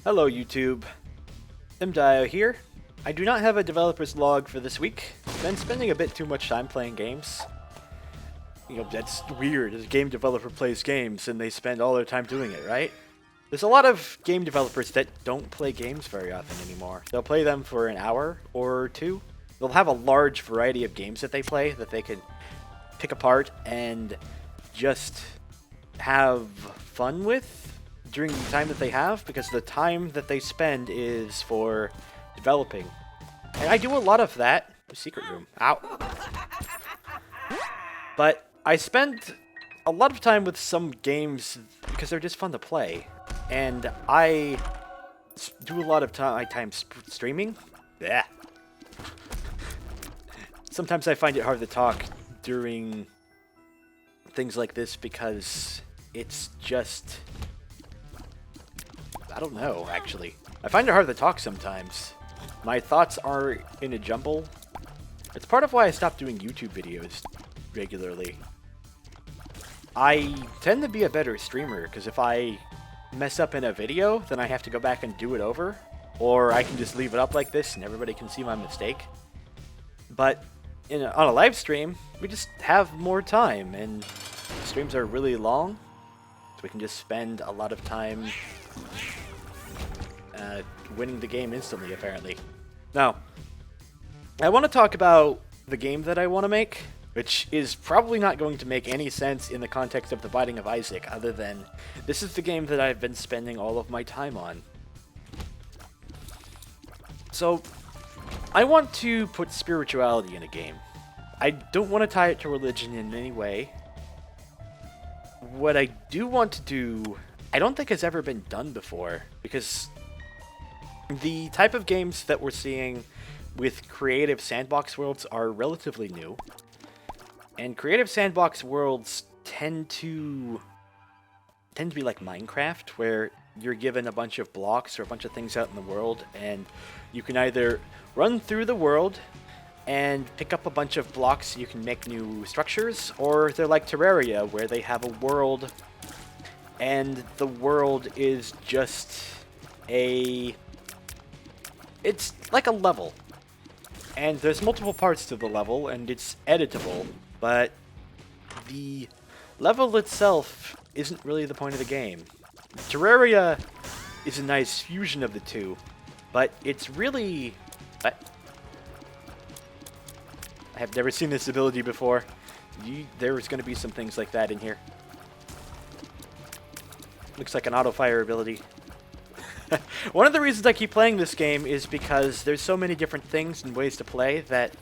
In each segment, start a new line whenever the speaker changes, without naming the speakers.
Hello YouTube, MDio here. I do not have a developer's log for this week. I've been spending a bit too much time playing games. You know, that's weird. A game developer plays games and they spend all their time doing it, right? There's a lot of game developers that don't play games very often anymore. They'll play them for an hour or two. They'll have a large variety of games that they play that they can pick apart and just have fun with during the time that they have, because the time that they spend is for developing. And I do a lot of that. The secret room. Ow. But I spend a lot of time with some games because they're just fun to play. And I do a lot of time streaming. Yeah. Sometimes I find it hard to talk during things like this because it's just... I don't know, actually. I find it hard to talk sometimes. My thoughts are in a jumble. It's part of why I stopped doing YouTube videos regularly. I tend to be a better streamer, because if I mess up in a video, then I have to go back and do it over. Or I can just leave it up like this and everybody can see my mistake. But on a live stream, we just have more time, and streams are really long, so we can just spend a lot of time winning the game instantly, apparently. Now, I want to talk about the game that I want to make, which is probably not going to make any sense in the context of The Binding of Isaac, other than this is the game that I've been spending all of my time on. So, I want to put spirituality in a game. I don't want to tie it to religion in any way. What I do want to do, I don't think has ever been done before, because the type of games that we're seeing with creative sandbox worlds are relatively new. And creative sandbox worlds tend to be like Minecraft, where you're given a bunch of blocks or a bunch of things out in the world, and you can either run through the world and pick up a bunch of blocks so you can make new structures, or they're like Terraria, where they have a world, and the world is just it's like a level. And there's multiple parts to the level, and it's editable, but the level itself isn't really the point of the game. Terraria is a nice fusion of the two, but it's really... I have never seen this ability before. There's going to be some things like that in here. Looks like an auto-fire ability. One of the reasons I keep playing this game is because there's so many different things and ways to play that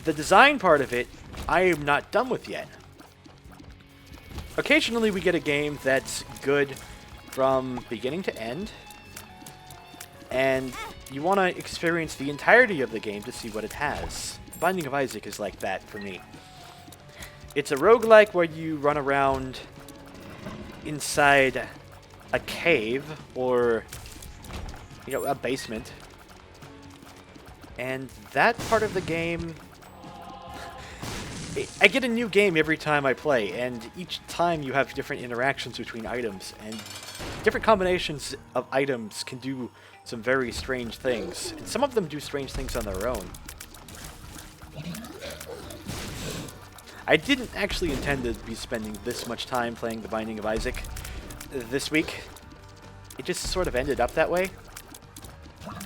the design part of it, I am not done with yet. Occasionally we get a game that's good from beginning to end, and you want to experience the entirety of the game to see what it has. Binding of Isaac is like that for me. It's a roguelike where you run around inside a cave or, you know, a basement. And that part of the game, I get a new game every time I play, and each time you have different interactions between items, and different combinations of items can do some very strange things. And some of them do strange things on their own. I didn't actually intend to be spending this much time playing The Binding of Isaac this week. It just sort of ended up that way.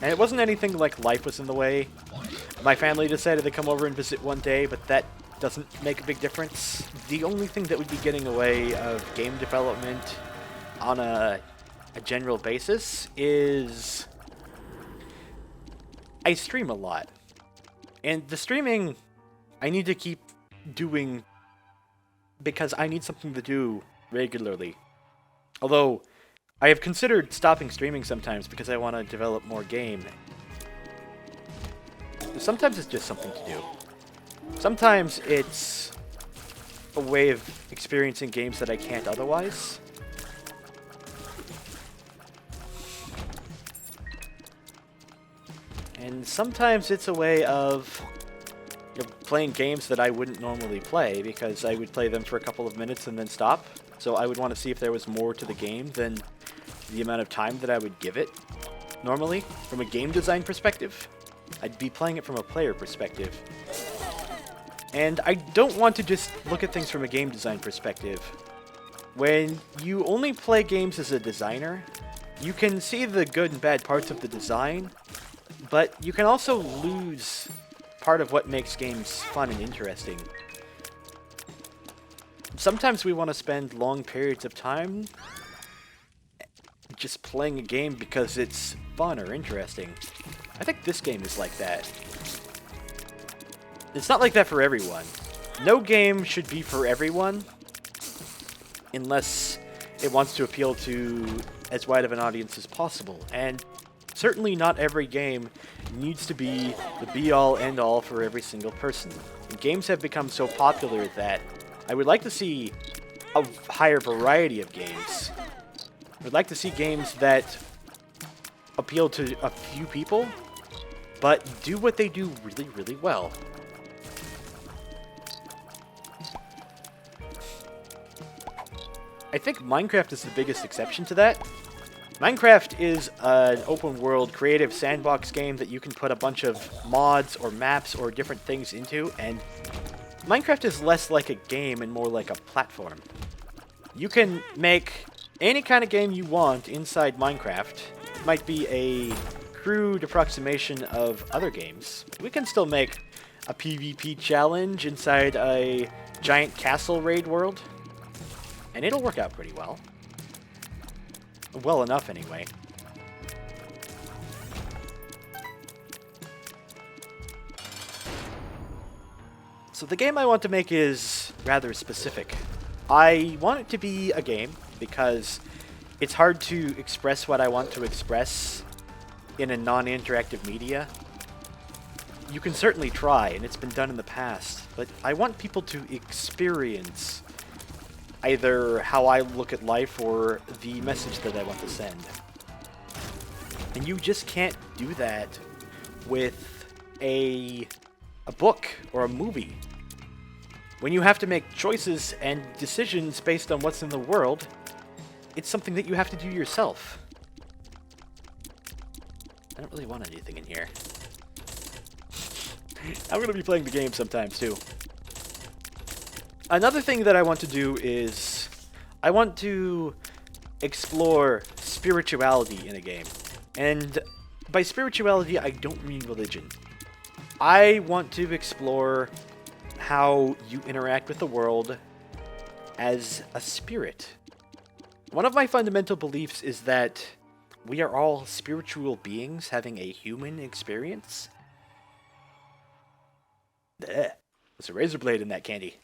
And it wasn't anything like life was in the way. My family decided to come over and visit one day, but that doesn't make a big difference. The only thing that would be getting away of game development on a general basis is I stream a lot. And the streaming I need to keep doing because I need something to do regularly. Although, I have considered stopping streaming sometimes because I want to develop more game. Sometimes it's just something to do. Sometimes it's a way of experiencing games that I can't otherwise. And sometimes it's a way of playing games that I wouldn't normally play, because I would play them for a couple of minutes and then stop. So I would want to see if there was more to the game than the amount of time that I would give it normally from a game design perspective. I'd be playing it from a player perspective. And I don't want to just look at things from a game design perspective. When you only play games as a designer, you can see the good and bad parts of the design, but you can also lose part of what makes games fun and interesting. Sometimes we want to spend long periods of time just playing a game because it's fun or interesting. I think this game is like that. It's not like that for everyone. No game should be for everyone unless it wants to appeal to as wide of an audience as possible. And certainly not every game needs to be the be-all, end-all for every single person. And games have become so popular that I would like to see a higher variety of games. I would like to see games that appeal to a few people, but do what they do really, really well. I think Minecraft is the biggest exception to that. Minecraft is an open-world creative sandbox game that you can put a bunch of mods or maps or different things into, and Minecraft is less like a game and more like a platform. You can make any kind of game you want inside Minecraft. It might be a crude approximation of other games. We can still make a PvP challenge inside a giant castle raid world, and it'll work out pretty well. Well enough, anyway. So the game I want to make is rather specific. I want it to be a game because it's hard to express what I want to express in a non-interactive media. You can certainly try, and it's been done in the past, but I want people to experience either how I look at life or the message that I want to send. And you just can't do that with a book or a movie. When you have to make choices and decisions based on what's in the world, it's something that you have to do yourself. I don't really want anything in here. I'm going to be playing the game sometimes, too. Another thing that I want to do is I want to explore spirituality in a game. And by spirituality, I don't mean religion. I want to explore how you interact with the world as a spirit. One of my fundamental beliefs is that we are all spiritual beings having a human experience. There's a razor blade in that candy.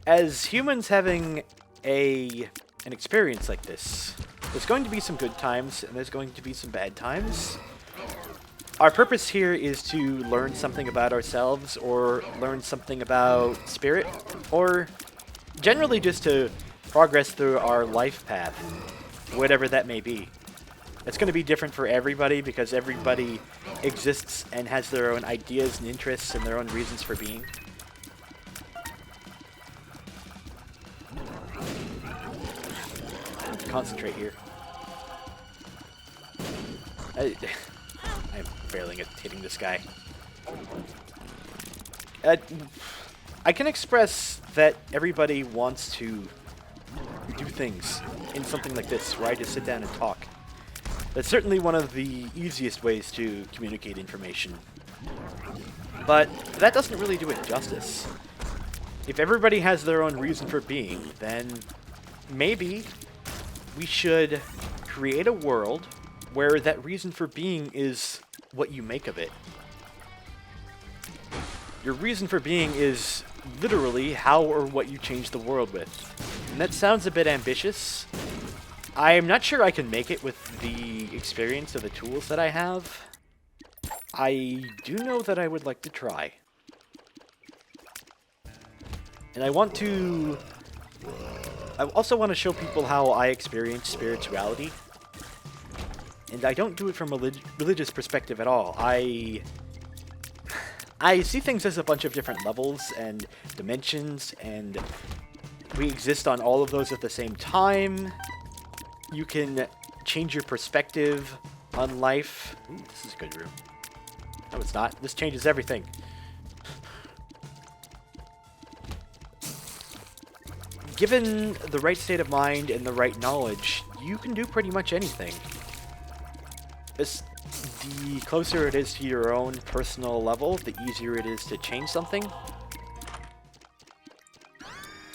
As humans having an experience like this, there's going to be some good times and there's going to be some bad times. Our purpose here is to learn something about ourselves or learn something about spirit, or generally just to progress through our life path, whatever that may be. It's going to be different for everybody because everybody exists and has their own ideas and interests and their own reasons for being. I have to concentrate here. I'm failing at hitting this guy. I can express that everybody wants to do things in something like this, where I just sit down and talk. That's certainly one of the easiest ways to communicate information. But that doesn't really do it justice. If everybody has their own reason for being, then maybe we should create a world where that reason for being is what you make of it. Your reason for being is literally how or what you change the world with. And that sounds a bit ambitious. I'm not sure I can make it with the experience of the tools that I have. I do know that I would like to try. And I also want to show people how I experience spirituality. And I don't do it from a religious perspective at all. I see things as a bunch of different levels and dimensions and we exist on all of those at the same time. You can change your perspective on life. Ooh, this is a good room. No, it's not. This changes everything. Given the right state of mind and the right knowledge, you can do pretty much anything. The closer it is to your own personal level, the easier it is to change something.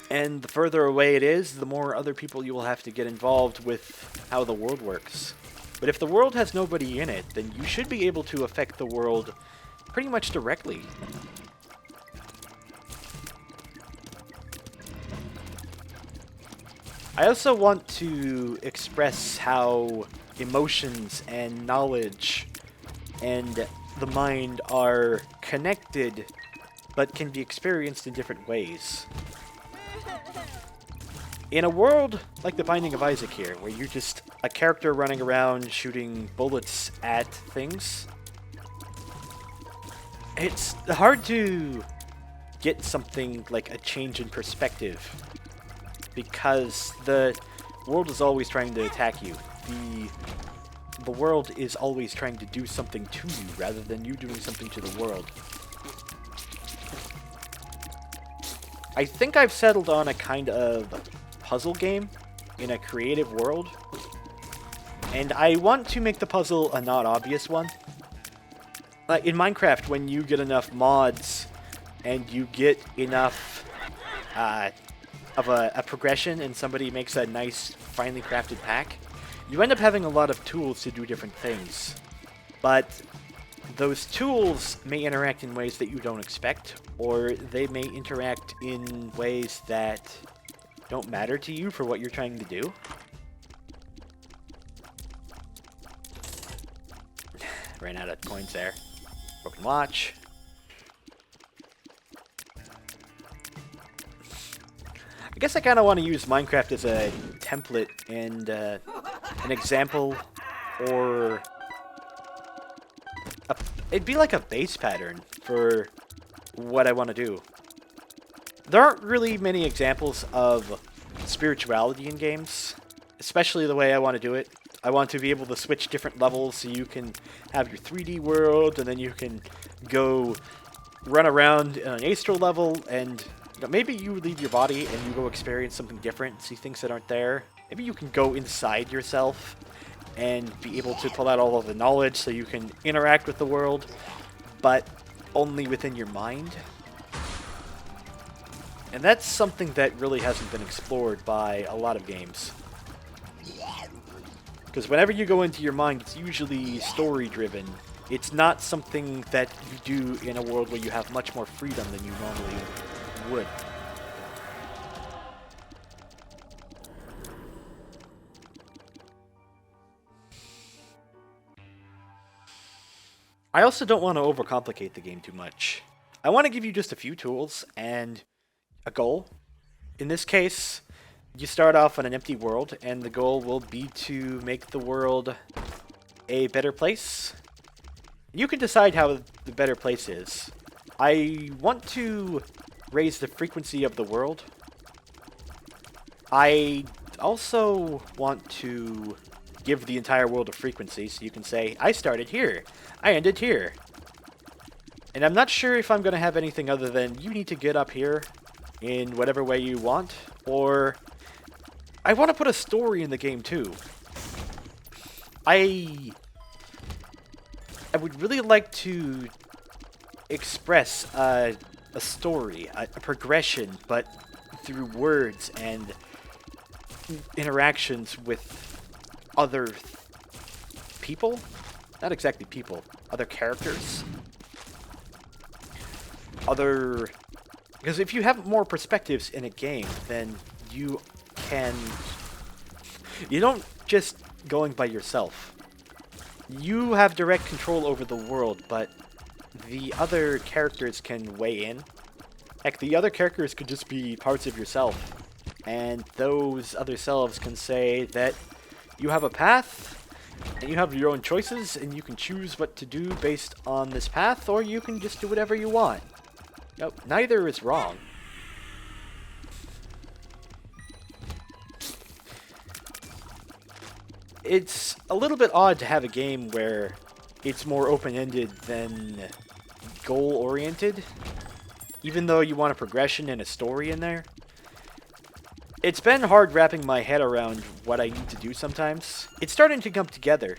And the further away it is, the more other people you will have to get involved with how the world works. But if the world has nobody in it, then you should be able to affect the world pretty much directly. I also want to express how emotions and knowledge and the mind are connected, but can be experienced in different ways. In a world like The Binding of Isaac here, where you're just a character running around shooting bullets at things, it's hard to get something like a change in perspective, because the world is always trying to attack you. The world is always trying to do something to you, rather than you doing something to the world. I think I've settled on a kind of puzzle game in a creative world, and I want to make the puzzle a not obvious one. In Minecraft, when you get enough mods and you get enough of a progression and somebody makes a nice, finely crafted pack, you end up having a lot of tools to do different things. But those tools may interact in ways that you don't expect, or they may interact in ways that don't matter to you for what you're trying to do. Ran out of coins there. Broken watch. I guess I kind of want to use Minecraft as a template and an example, or it'd be like a base pattern for what I want to do. There aren't really many examples of spirituality in games, especially the way I want to do it. I want to be able to switch different levels so you can have your 3D world, and then you can go run around on an astral level, and maybe you leave your body and you go experience something different, see things that aren't there. Maybe you can go inside yourself and be able to pull out all of the knowledge so you can interact with the world, but only within your mind. And that's something that really hasn't been explored by a lot of games. Because whenever you go into your mind, it's usually story-driven. It's not something that you do in a world where you have much more freedom than you normally would. I also don't want to overcomplicate the game too much. I want to give you just a few tools and a goal. In this case, you start off on an empty world, and the goal will be to make the world a better place. You can decide how the better place is. I want to raise the frequency of the world. I also want to give the entire world a frequency, so you can say, I started here, I ended here. And I'm not sure if I'm going to have anything other than, you need to get up here in whatever way you want, or I want to put a story in the game too. I would really like to express a story, a progression, but through words and interactions with other people? Not exactly people. Other characters. Because if you have more perspectives in a game, then you don't just going by yourself. You have direct control over the world, but the other characters can weigh in. Heck, the other characters could just be parts of yourself. And those other selves can say that you have a path, and you have your own choices, and you can choose what to do based on this path, or you can just do whatever you want. Nope, neither is wrong. It's a little bit odd to have a game where it's more open-ended than goal-oriented, even though you want a progression and a story in there. It's been hard wrapping my head around what I need to do sometimes. It's starting to come together.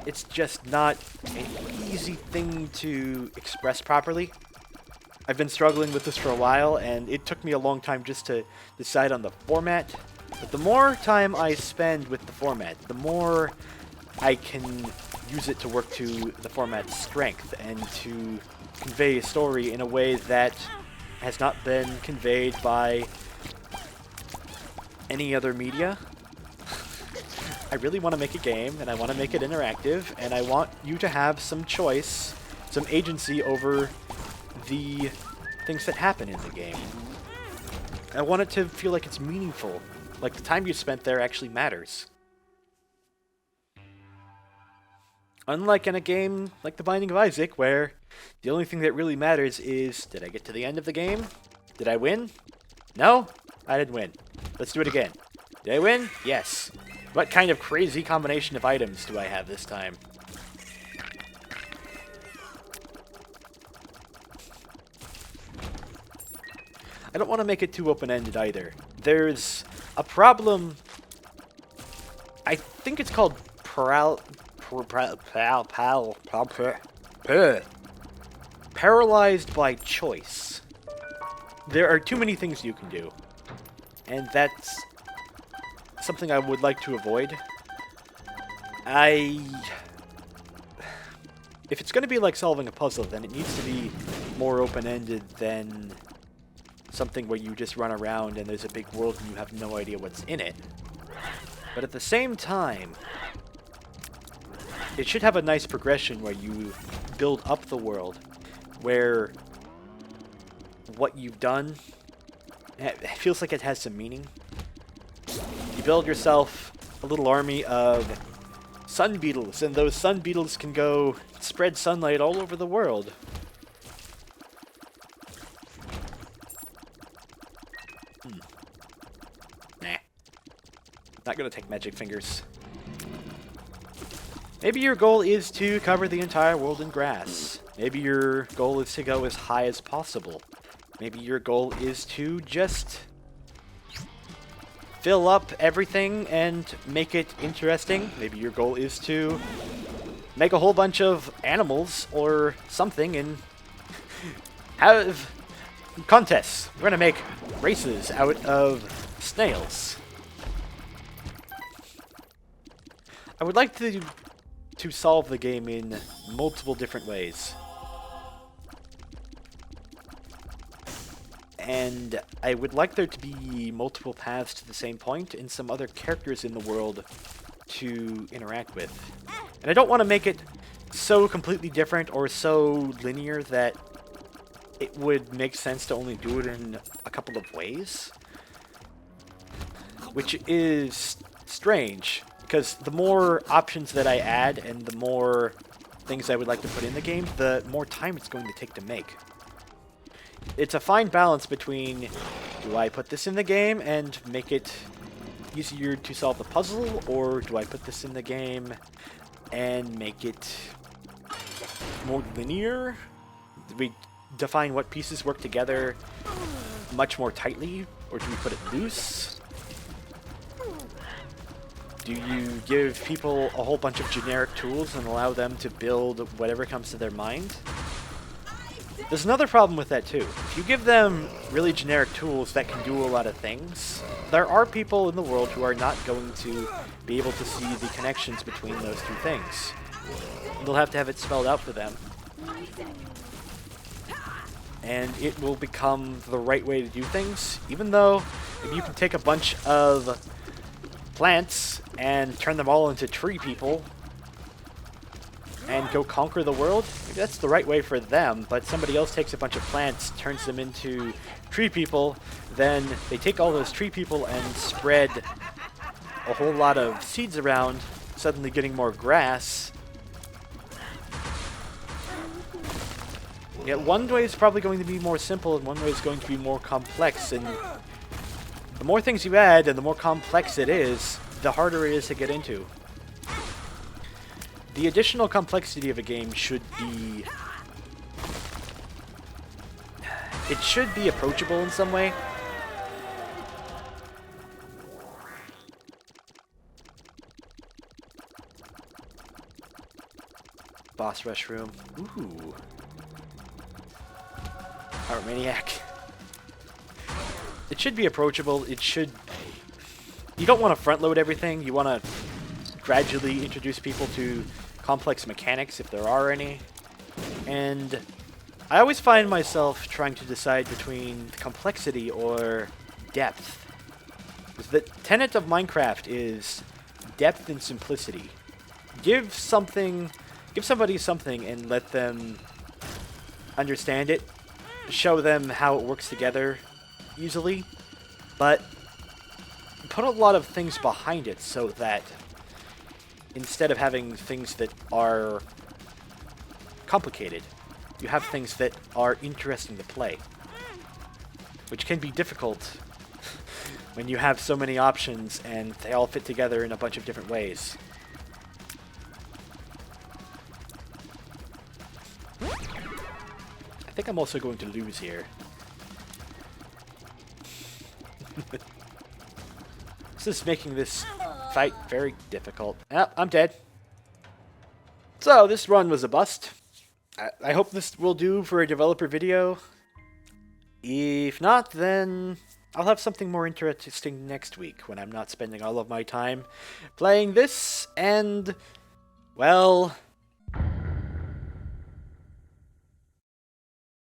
It's just not an easy thing to express properly. I've been struggling with this for a while, and it took me a long time just to decide on the format. But the more time I spend with the format, the more I can use it to work to the format's strength and to convey a story in a way that has not been conveyed by any other media. I really want to make a game, and I want to make it interactive, and I want you to have some choice, some agency over the things that happen in the game. I want it to feel like it's meaningful, like the time you spent there actually matters. Unlike in a game like The Binding of Isaac, where the only thing that really matters is, did I get to the end of the game? Did I win? No? I didn't win. Let's do it again. Did I win? Yes. What kind of crazy combination of items do I have this time? I don't want to make it too open-ended either. There's a problem. I think it's called paralyzed by choice. There are too many things you can do, and that's something I would like to avoid. If it's going to be like solving a puzzle, then it needs to be more open-ended than something where you just run around and there's a big world and you have no idea what's in it. But at the same time, it should have a nice progression where you build up the world, where what you've done, it feels like it has some meaning. You build yourself a little army of sun beetles, and those sun beetles can go spread sunlight all over the world. Nah. Not gonna take magic fingers. Maybe your goal is to cover the entire world in grass. Maybe your goal is to go as high as possible. Maybe your goal is to just fill up everything and make it interesting. Maybe your goal is to make a whole bunch of animals or something and have contests. We're gonna make races out of snails. I would like to solve the game in multiple different ways. And I would like there to be multiple paths to the same point and some other characters in the world to interact with. And I don't want to make it so completely different or so linear that it would make sense to only do it in a couple of ways. Which is strange, because the more options that I add and the more things I would like to put in the game, the more time it's going to take to make. It's a fine balance between, do I put this in the game and make it easier to solve the puzzle, or do I put this in the game and make it more linear? Do we define what pieces work together much more tightly, or do we put it loose? Do you give people a whole bunch of generic tools and allow them to build whatever comes to their mind? There's another problem with that too. If you give them really generic tools that can do a lot of things, there are people in the world who are not going to be able to see the connections between those two things. They'll have to have it spelled out for them. And it will become the right way to do things, even though if you can take a bunch of plants and turn them all into tree people and go conquer the world, maybe that's the right way for them, but somebody else takes a bunch of plants, turns them into tree people, then they take all those tree people and spread a whole lot of seeds around, suddenly getting more grass. Yet one way is probably going to be more simple and one way is going to be more complex, and the more things you add and the more complex it is, the harder it is to get into. The additional complexity of a game should be... It should be approachable in some way. Boss rush room. Ooh. Power Maniac. It should be approachable. It should... You don't want to front load everything. You want to gradually introduce people to complex mechanics if there are any. And I always find myself trying to decide between complexity or depth. The tenet of Minecraft is depth and simplicity. Give somebody something and let them understand it. Show them how it works together easily, but put a lot of things behind it so that instead of having things that are complicated, you have things that are interesting to play, which can be difficult when you have so many options and they all fit together in a bunch of different ways. I think I'm also going to lose here. This is making this fight very difficult. Ah, I'm dead. So, this run was a bust. I hope this will do for a developer video. If not, then I'll have something more interesting next week when I'm not spending all of my time playing this and, well,